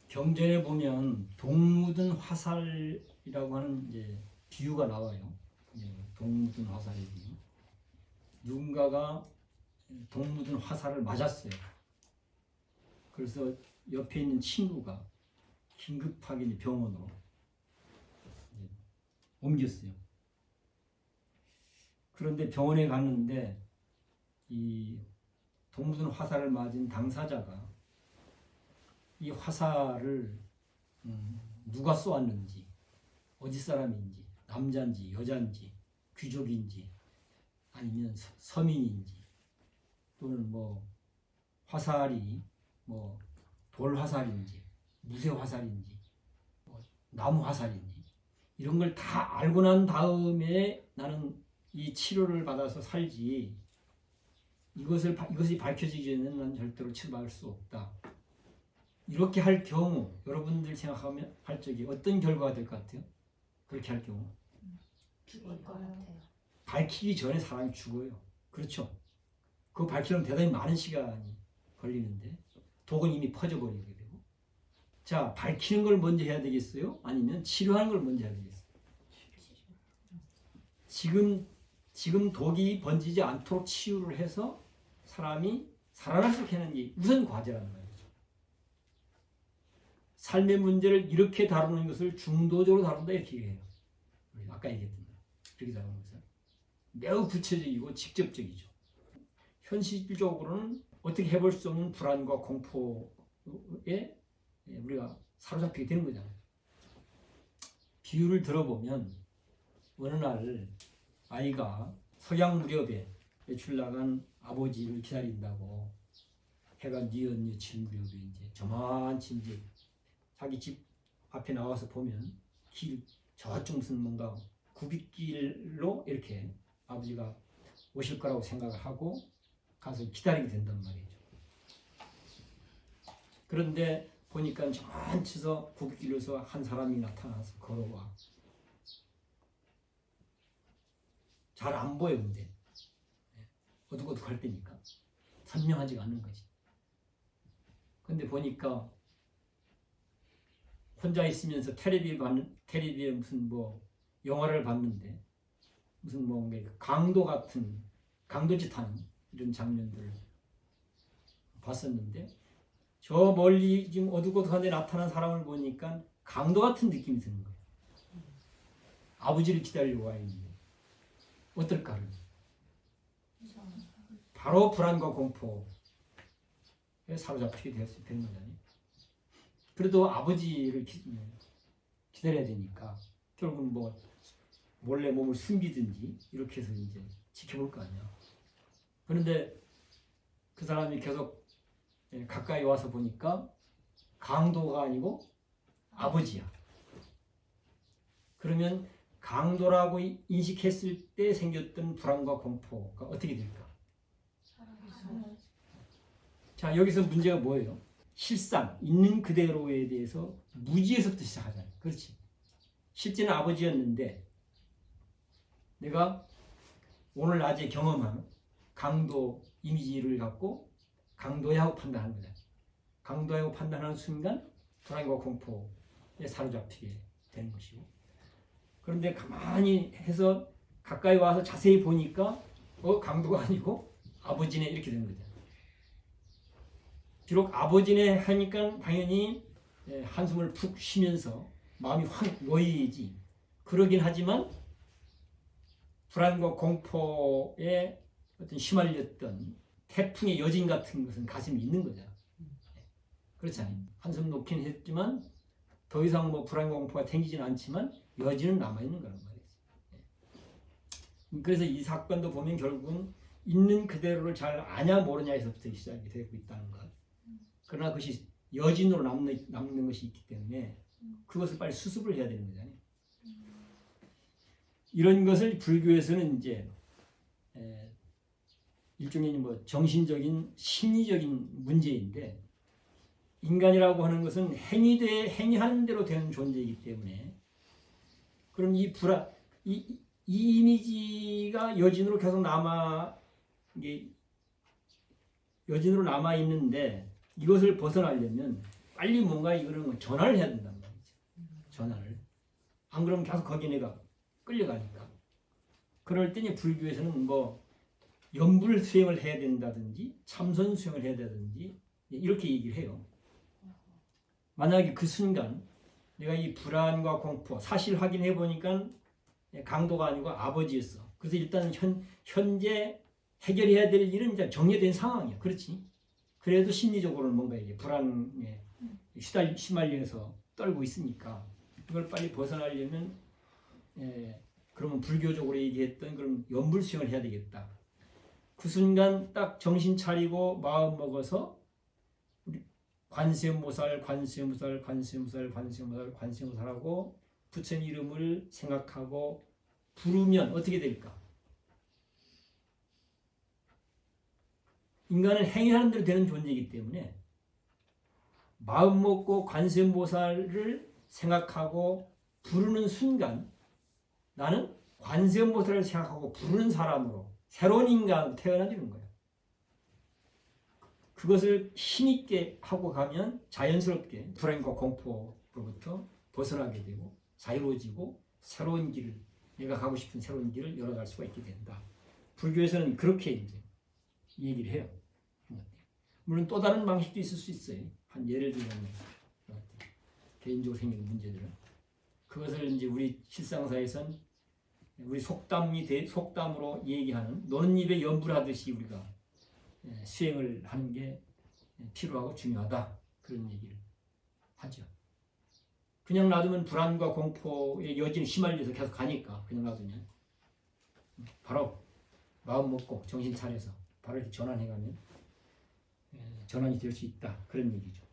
경전에 보면 동 묻은 화살이라고 하는 이제 비유가 나와요. 동 묻은 화살의 비유. 누군가가 동 묻은 화살을 맞았어요. 그래서 옆에 있는 친구가 긴급하게 병원으로 옮겼어요. 그런데 병원에 갔는데 이 동 묻은 화살을 맞은 당사자가 이 화살을 누가 쏘았는지, 어디 사람인지, 남자인지, 여자인지, 귀족인지, 아니면 서민인지, 또는 뭐 화살이 뭐 돌 화살인지, 무쇠 화살인지, 뭐 나무 화살인지, 이런 걸 다 알고 난 다음에 나는 이 치료를 받아서 살지, 이것이 밝혀지기 전에는 난 절대로 치료받을 수 없다. 이렇게 할 경우 여러분들 생각하면 할 적이 어떤 결과가 될 것 같아요? 그렇게 할 경우 죽을 것 같아요. 밝히기 전에 사람이 죽어요. 그렇죠? 그거 밝히려면 대단히 많은 시간이 걸리는데 독은 이미 퍼져버리게 되고. 자, 밝히는 걸 먼저 해야 되겠어요? 아니면 치료하는 걸 먼저 해야 되겠어요? 지금 독이 번지지 않도록 치유를 해서 사람이 살아날 수 있게 하는 게 우선 과제라는 거예요. 삶의 문제를 이렇게 다루는 것을 중도적으로 다룬다 이렇게 얘기해요. 아까 얘기했던 거. 그렇게 다루는 것은 매우 구체적이고 직접적이죠. 현실적으로는 어떻게 해볼 수 없는 불안과 공포에 우리가 사로잡히게 되는 거잖아요. 비유를 들어보면 어느 날 아이가 석양 무렵에 외출 나간 아버지를 기다린다고 해가 뉘엿뉘칠 무렵에 이제 저만치 이제 자기 집 앞에 나와서 보면 길 저쪽 무슨 뭔가 굽이길로 이렇게 아버지가 오실 거라고 생각을 하고 가서 기다리게 된단 말이죠. 그런데 보니까 저만치서 굽이길로서 한 사람이 나타나서 걸어와. 잘 안 보여 근데 어둑어둑할 때니까 선명하지가 않는 거지. 근데 보니까 혼자 있으면서 텔레비에 무슨 뭐 영화를 봤는데 무슨 뭐 강도짓 하는 이런 장면들을 봤었는데 저 멀리 지금 어둑어둑한 데 나타난 사람을 보니까 강도 같은 느낌이 드는 거예요. 아버지를 기다리고 와 있는데 어떨까? 바로 불안과 공포에 사로잡히게 되는 거잖아요. 그래도 아버지를 기다려야 되니까 결국은 뭐 몰래 몸을 숨기든지 이렇게 해서 이제 지켜볼 거 아니야. 그런데 그 사람이 계속 가까이 와서 보니까 강도가 아니고 아버지야. 그러면 강도라고 인식했을 때 생겼던 불안과 공포가 어떻게 될까? 자, 여기서 문제가 뭐예요? 실상, 있는 그대로에 대해서 무지에서부터 시작하잖아요. 그렇지? 실제는 아버지였는데 내가 오늘 낮에 경험한 강도 이미지를 갖고 강도야하고 판단하는 거잖아요. 강도야하고 판단하는 순간 불안과 공포에 사로잡히게 되는 것이고, 그런데 가만히 해서 가까이 와서 자세히 보니까 강도가 아니고 아버지네 이렇게 되는 거죠. 비록 아버지네 하니까 당연히 한숨을 푹 쉬면서 마음이 확 놓이지. 그러긴 하지만 불안과 공포에 어떤 휘말렸던 태풍의 여진 같은 것은 가슴이 있는 거잖아. 그렇잖아요. 한숨 놓긴 했지만 더 이상 뭐 불안과 공포가 생기지는 않지만 여진은 남아있는 거란 말이지. 그래서 이 사건도 보면 결국은 있는 그대로를 잘 아냐 모르냐에서부터 시작이 되고 있다는 것. 그러나 그것이 여진으로 남는 것이 있기 때문에 그것을 빨리 수습을 해야 되는 거잖아요. 이런 것을 불교에서는 이제 일종의 뭐 정신적인 심리적인 문제인데, 인간이라고 하는 것은 행위하는 대로 되는 존재이기 때문에 그럼 이 이미지가 여진으로 계속 여진으로 남아 있는데 이것을 벗어나려면 빨리 뭔가 이거는 전환을 해야 된단 말이죠. 전환을. 안 그러면 계속 거기 내가 끌려가니까. 그럴 때니 불교에서는 뭐 연불 수행을 해야 된다든지 참선 수행을 해야 된다든지 이렇게 얘기를 해요. 만약에 그 순간 내가 이 불안과 공포 사실 확인해 보니까 강도가 아니고 아버지였어. 그래서 일단 현재 해결해야 될 일은 이제 정리된 상황이야. 그렇지? 그래도 심리적으로는 뭔가 이게 불안에 휘말려서 떨고 있으니까 이걸 빨리 벗어나려면 그러면 불교적으로 얘기했던 그럼 연불 수행을 해야 되겠다. 그 순간 딱 정신 차리고 마음 먹어서 우리 관세음보살 하고 부처님 이름을 생각하고 부르면 어떻게 될까? 인간은 행위하는 대로 되는 존재이기 때문에 마음 먹고 관세음보살을 생각하고 부르는 순간 나는 관세음보살을 생각하고 부르는 사람으로 새로운 인간으로 태어나지는 거예요. 그것을 힘있게 하고 가면 자연스럽게 불안과 공포로부터 벗어나게 되고 자유로워지고 새로운 길을 내가 가고 싶은 새로운 길을 열어갈 수가 있게 된다. 불교에서는 그렇게 이제 얘기를 해요. 물론 또 다른 방식도 있을 수 있어요. 한 예를 들면 개인적으로 생기는 문제들은 그것을 이제 우리 실상사에선 우리 속담으로 얘기하는 노는 입에 연불 하듯이 우리가 수행을 하는 게 필요하고 중요하다. 그런 얘기를 하죠. 그냥 놔두면 불안과 공포의 여지는 휘말려서 계속 가니까 그냥 놔두면 바로 마음 먹고 정신 차려서 바로 이렇게 전환해가면 전환이 될 수 있다. 그런 얘기죠.